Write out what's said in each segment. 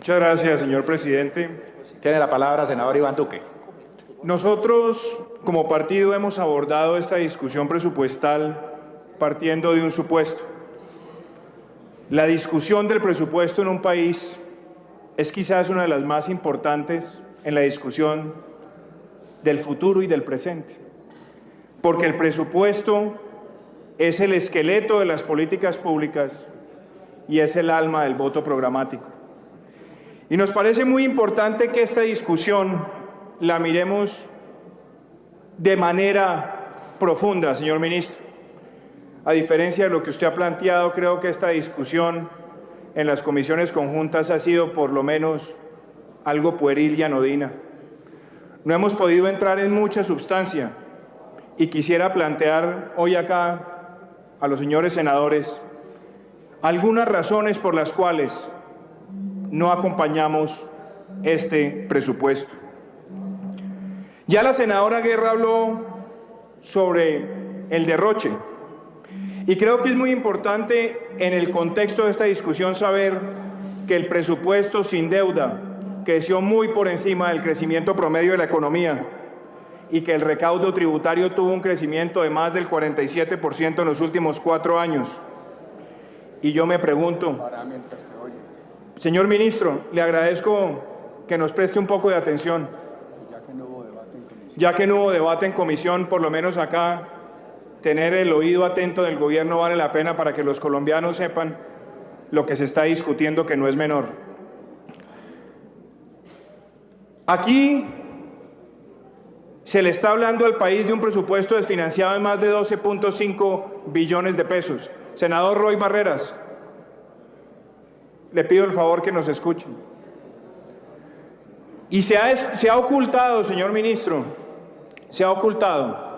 Muchas gracias, señor presidente. Tiene la palabra, senador Iván Duque. Nosotros, como partido, hemos abordado esta discusión presupuestal partiendo de un supuesto. La discusión del presupuesto en un país es quizás una de las más importantes en la discusión del futuro y del presente, porque el presupuesto es el esqueleto de las políticas públicas y es el alma del voto programático. Y nos parece muy importante que esta discusión la miremos de manera profunda, señor ministro. A diferencia de lo que usted ha planteado, creo que esta discusión en las comisiones conjuntas ha sido por lo menos algo pueril y anodina. No hemos podido entrar en mucha sustancia y quisiera plantear hoy acá a los señores senadores algunas razones por las cuales no acompañamos este presupuesto. Ya la senadora Guerra habló sobre el derroche y creo que es muy importante en el contexto de esta discusión saber que el presupuesto sin deuda creció muy por encima del crecimiento promedio de la economía y que el recaudo tributario tuvo un crecimiento de más del 47% en los últimos 4 años. Y yo me pregunto, señor ministro, le agradezco que nos preste un poco de atención. Ya que no hubo debate en comisión, por lo menos acá, tener el oído atento del gobierno vale la pena para que los colombianos sepan lo que se está discutiendo, que no es menor. Aquí se le está hablando al país de un presupuesto desfinanciado de más de 12.5 billones de pesos. Senador Roy Barreras, le pido el favor que nos escuche. Y se ha ocultado, señor ministro, se ha ocultado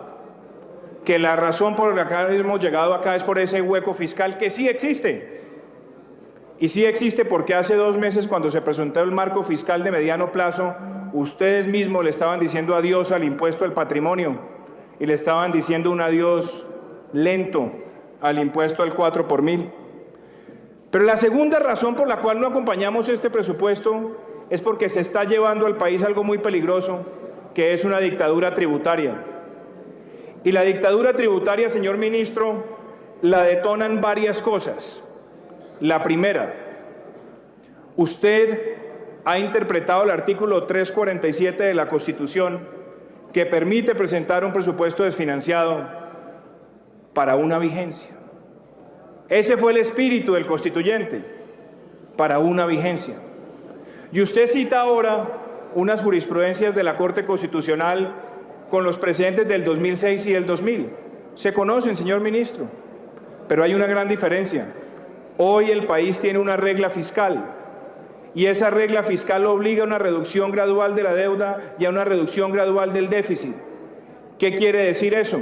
que la razón por la que hemos llegado acá es por ese hueco fiscal que sí existe. Y sí existe porque hace 2 meses, cuando se presentó el marco fiscal de mediano plazo, ustedes mismos le estaban diciendo adiós al impuesto al patrimonio y le estaban diciendo un adiós lento al impuesto al 4 por mil. Pero la segunda razón por la cual no acompañamos este presupuesto es porque se está llevando al país algo muy peligroso, que es una dictadura tributaria. Y la dictadura tributaria, señor ministro, la detonan varias cosas. La primera, usted ha interpretado el artículo 347 de la Constitución, que permite presentar un presupuesto desfinanciado para una vigencia. Ese fue el espíritu del constituyente, para una vigencia. Y usted cita ahora unas jurisprudencias de la Corte Constitucional con los precedentes del 2006 y del 2000. Se conocen, señor ministro, pero hay una gran diferencia. Hoy el país tiene una regla fiscal y esa regla fiscal obliga a una reducción gradual de la deuda y a una reducción gradual del déficit. ¿Qué quiere decir eso?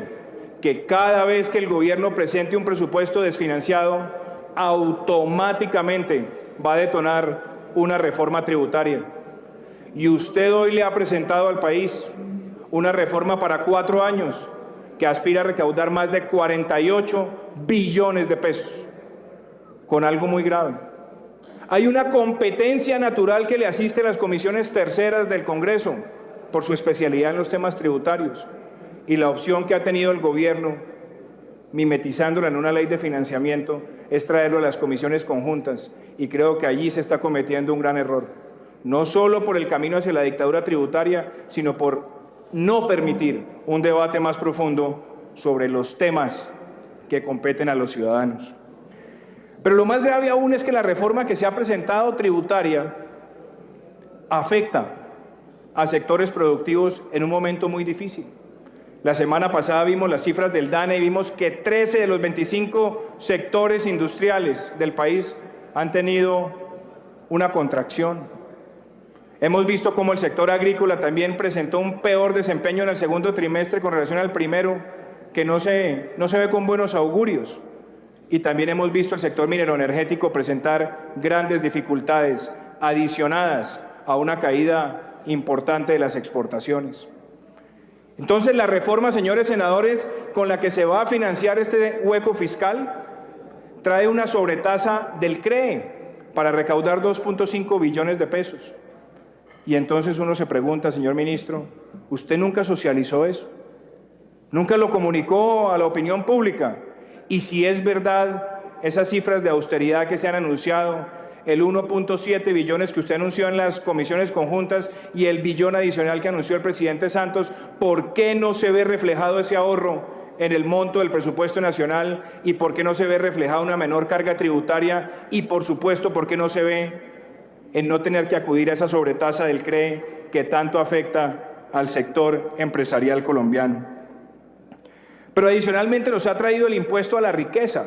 Que cada vez que el gobierno presente un presupuesto desfinanciado, automáticamente va a detonar una reforma tributaria. Y usted hoy le ha presentado al país una reforma para 4 años que aspira a recaudar más de 48 billones de pesos, con algo muy grave. Hay una competencia natural que le asiste a las comisiones terceras del Congreso por su especialidad en los temas tributarios. Y la opción que ha tenido el gobierno, mimetizándola en una ley de financiamiento, es traerlo a las comisiones conjuntas. Y creo que allí se está cometiendo un gran error. No solo por el camino hacia la dictadura tributaria, sino por no permitir un debate más profundo sobre los temas que competen a los ciudadanos. Pero lo más grave aún es que la reforma que se ha presentado tributaria afecta a sectores productivos en un momento muy difícil. La semana pasada vimos las cifras del DANE y vimos que 13 de los 25 sectores industriales del país han tenido una contracción. Hemos visto cómo el sector agrícola también presentó un peor desempeño en el segundo trimestre con relación al primero, que no se ve con buenos augurios. Y también hemos visto al sector mineroenergético presentar grandes dificultades adicionadas a una caída importante de las exportaciones. Entonces, la reforma, señores senadores, con la que se va a financiar este hueco fiscal, trae una sobretasa del CRE, para recaudar 2.5 billones de pesos. Y entonces uno se pregunta, señor ministro, ¿usted nunca socializó eso? ¿Nunca lo comunicó a la opinión pública? Y si es verdad esas cifras de austeridad que se han anunciado, el 1.7 billones que usted anunció en las comisiones conjuntas y el billón adicional que anunció el presidente Santos, ¿por qué no se ve reflejado ese ahorro en el monto del presupuesto nacional? ¿Y por qué no se ve reflejada una menor carga tributaria? Y por supuesto, ¿por qué no se ve en no tener que acudir a esa sobretasa del CRE que tanto afecta al sector empresarial colombiano? Pero adicionalmente nos ha traído el impuesto a la riqueza,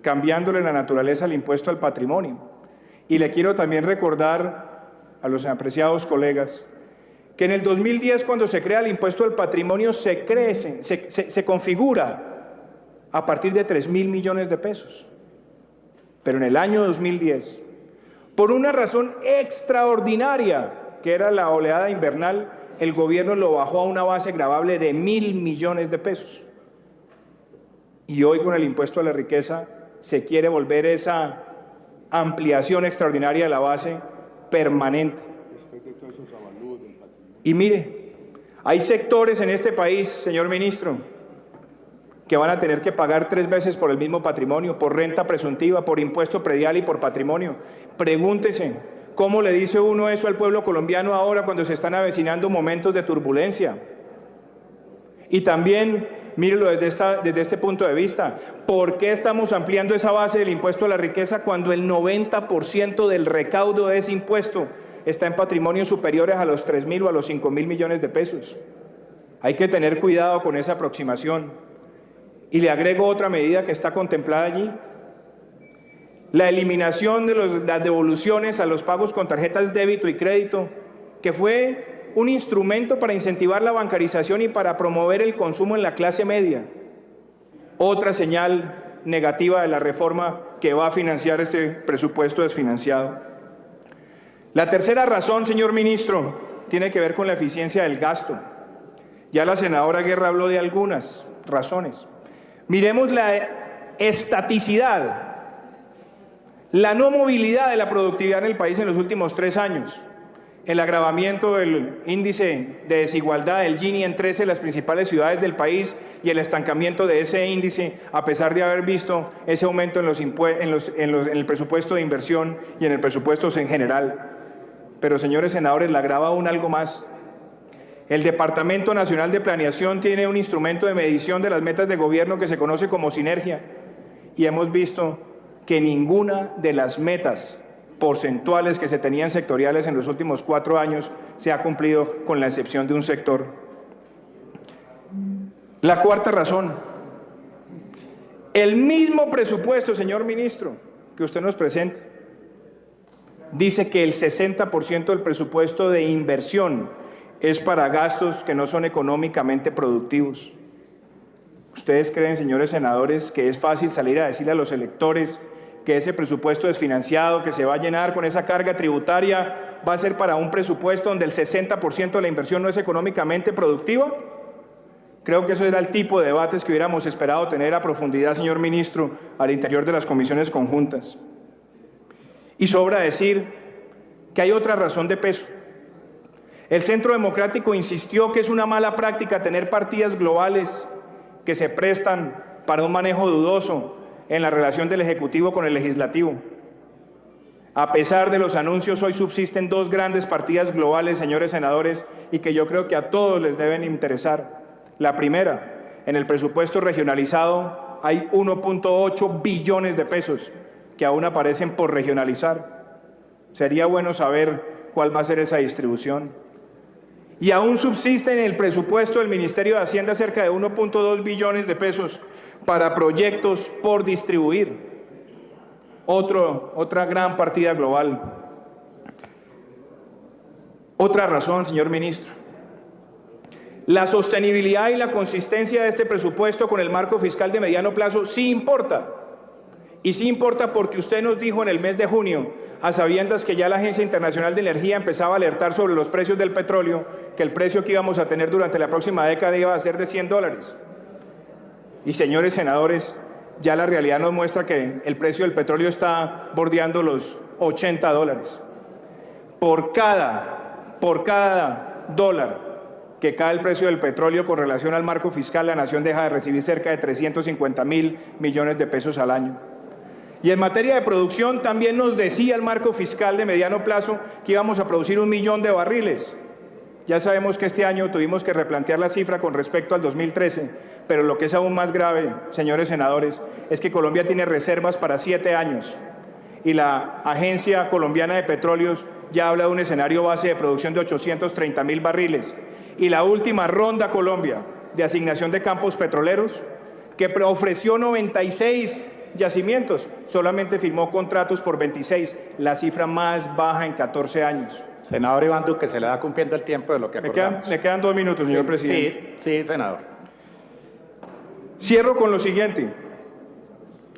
cambiándole la naturaleza al impuesto al patrimonio. Y le quiero también recordar a los apreciados colegas que en el 2010, cuando se crea el impuesto al patrimonio, se configura a partir de 3.000 millones de pesos. Pero en el año 2010, por una razón extraordinaria, que era la oleada invernal, el gobierno lo bajó a una base gravable de 1.000 millones de pesos. Y hoy, con el impuesto a la riqueza, se quiere volver esa ampliación extraordinaria de la base permanente. Y mire, hay sectores en este país, señor ministro, que van a tener que pagar 3 veces por el mismo patrimonio, por renta presuntiva, por impuesto predial y por patrimonio. Pregúntese, ¿cómo le dice uno eso al pueblo colombiano ahora cuando se están avecinando momentos de turbulencia? Y también, mírelo desde este punto de vista, ¿por qué estamos ampliando esa base del impuesto a la riqueza cuando el 90% del recaudo de ese impuesto está en patrimonios superiores a los 3.000 o a los 5.000 millones de pesos? Hay que tener cuidado con esa aproximación. Y le agrego otra medida que está contemplada allí: la eliminación de las devoluciones a los pagos con tarjetas débito y crédito, que fue un instrumento para incentivar la bancarización y para promover el consumo en la clase media. Otra señal negativa de la reforma que va a financiar este presupuesto desfinanciado. La tercera razón, señor ministro, tiene que ver con la eficiencia del gasto. Ya la senadora Guerra habló de algunas razones. Miremos la estaticidad, la no movilidad de la productividad en el país en los últimos 3 años, el agravamiento del índice de desigualdad del Gini en 13 de las principales ciudades del país y el estancamiento de ese índice, a pesar de haber visto ese aumento en el presupuesto de inversión y en el presupuesto en general. Pero, señores senadores, le agrava aún algo más. El Departamento Nacional de Planeación tiene un instrumento de medición de las metas de gobierno que se conoce como sinergia, y hemos visto que ninguna de las metas porcentuales que se tenían sectoriales en los últimos 4 años se ha cumplido, con la excepción de un sector. La cuarta razón: el mismo presupuesto, señor ministro, que usted nos presenta, dice que el 60% del presupuesto de inversión es para gastos que no son económicamente productivos. ¿Ustedes creen, señores senadores, que es fácil salir a decirle a los electores que ese presupuesto desfinanciado, que se va a llenar con esa carga tributaria, va a ser para un presupuesto donde el 60% de la inversión no es económicamente productiva? Creo que eso era el tipo de debates que hubiéramos esperado tener a profundidad, señor ministro, al interior de las comisiones conjuntas. Y sobra decir que hay otra razón de peso. El Centro Democrático insistió que es una mala práctica tener partidas globales que se prestan para un manejo dudoso en la relación del Ejecutivo con el Legislativo. A pesar de los anuncios, hoy subsisten 2 grandes partidas globales, señores senadores, y que yo creo que a todos les deben interesar. La primera, en el presupuesto regionalizado hay 1.8 billones de pesos que aún aparecen por regionalizar. Sería bueno saber cuál va a ser esa distribución. Y aún subsiste en el presupuesto del Ministerio de Hacienda cerca de 1.2 billones de pesos para proyectos por distribuir. Otra gran partida global. Otra razón, señor ministro: la sostenibilidad y la consistencia de este presupuesto con el marco fiscal de mediano plazo sí importa. Y sí importa porque usted nos dijo en el mes de junio, a sabiendas que ya la Agencia Internacional de Energía empezaba a alertar sobre los precios del petróleo, que el precio que íbamos a tener durante la próxima década iba a ser de $100. Y, señores senadores, ya la realidad nos muestra que el precio del petróleo está bordeando los $80. Por cada dólar que cae el precio del petróleo con relación al marco fiscal, la nación deja de recibir cerca de 350.000 millones de pesos al año. Y en materia de producción también nos decía el marco fiscal de mediano plazo que íbamos a producir 1 millón de barriles. Ya sabemos que este año tuvimos que replantear la cifra con respecto al 2013, pero lo que es aún más grave, señores senadores, es que Colombia tiene reservas para 7 años y la Agencia Colombiana de Petróleos ya habla de un escenario base de producción de 830.000 barriles. Y la última ronda Colombia de asignación de campos petroleros, que ofreció 96 yacimientos, solamente firmó contratos por 26, la cifra más baja en 14 años. Senador Iván Duque, se le va cumpliendo el tiempo de lo que acordamos. Me quedan 2 minutos, señor presidente. Sí, senador. Cierro con lo siguiente.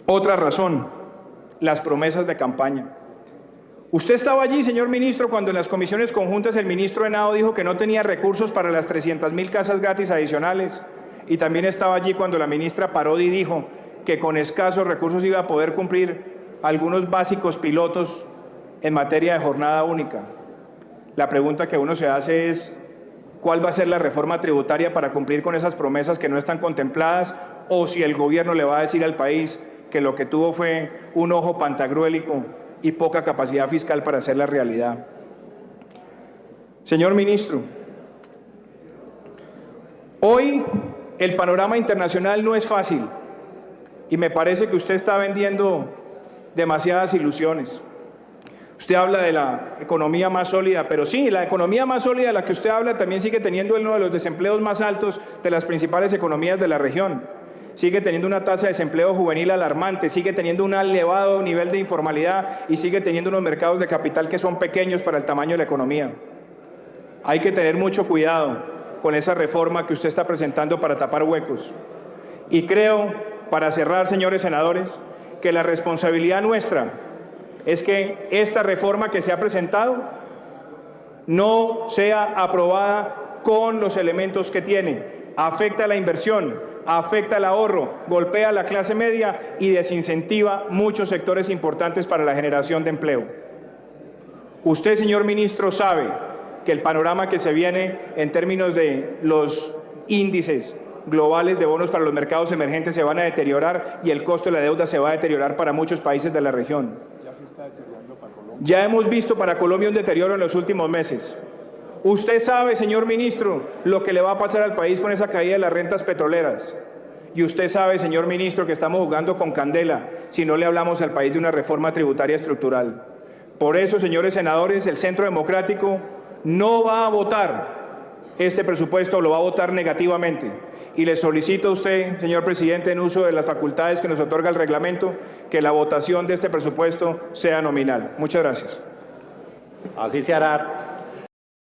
Otra razón, las promesas de campaña. Usted estaba allí, señor ministro, cuando en las comisiones conjuntas el ministro Henao dijo que no tenía recursos para las 300.000 casas gratis adicionales, y también estaba allí cuando la ministra Parodi dijo que con escasos recursos iba a poder cumplir algunos básicos pilotos en materia de jornada única. La pregunta que uno se hace es, ¿cuál va a ser la reforma tributaria para cumplir con esas promesas que no están contempladas? O si el gobierno le va a decir al país que lo que tuvo fue un ojo pantagruélico y poca capacidad fiscal para hacer la realidad. Señor ministro, hoy el panorama internacional no es fácil y me parece que usted está vendiendo demasiadas ilusiones. Usted habla de la economía más sólida, pero sí, la economía más sólida de la que usted habla también sigue teniendo uno de los desempleos más altos de las principales economías de la región. Sigue teniendo una tasa de desempleo juvenil alarmante, sigue teniendo un elevado nivel de informalidad y sigue teniendo unos mercados de capital que son pequeños para el tamaño de la economía. Hay que tener mucho cuidado con esa reforma que usted está presentando para tapar huecos. Y creo, para cerrar, señores senadores, que la responsabilidad nuestra es que esta reforma que se ha presentado no sea aprobada con los elementos que tiene. Afecta a la inversión, afecta al ahorro, golpea a la clase media y desincentiva muchos sectores importantes para la generación de empleo. Usted, señor ministro, sabe que el panorama que se viene en términos de los índices globales de bonos para los mercados emergentes se van a deteriorar y el costo de la deuda se va a deteriorar para muchos países de la región. Ya hemos visto para Colombia un deterioro en los últimos meses. Usted sabe, señor ministro, lo que le va a pasar al país con esa caída de las rentas petroleras. Y usted sabe, señor ministro, que estamos jugando con candela si no le hablamos al país de una reforma tributaria estructural. Por eso, señores senadores, el Centro Democrático no va a votar este presupuesto, lo va a votar negativamente. Y le solicito a usted, señor presidente, en uso de las facultades que nos otorga el reglamento, que la votación de este presupuesto sea nominal. Muchas gracias. Así se hará.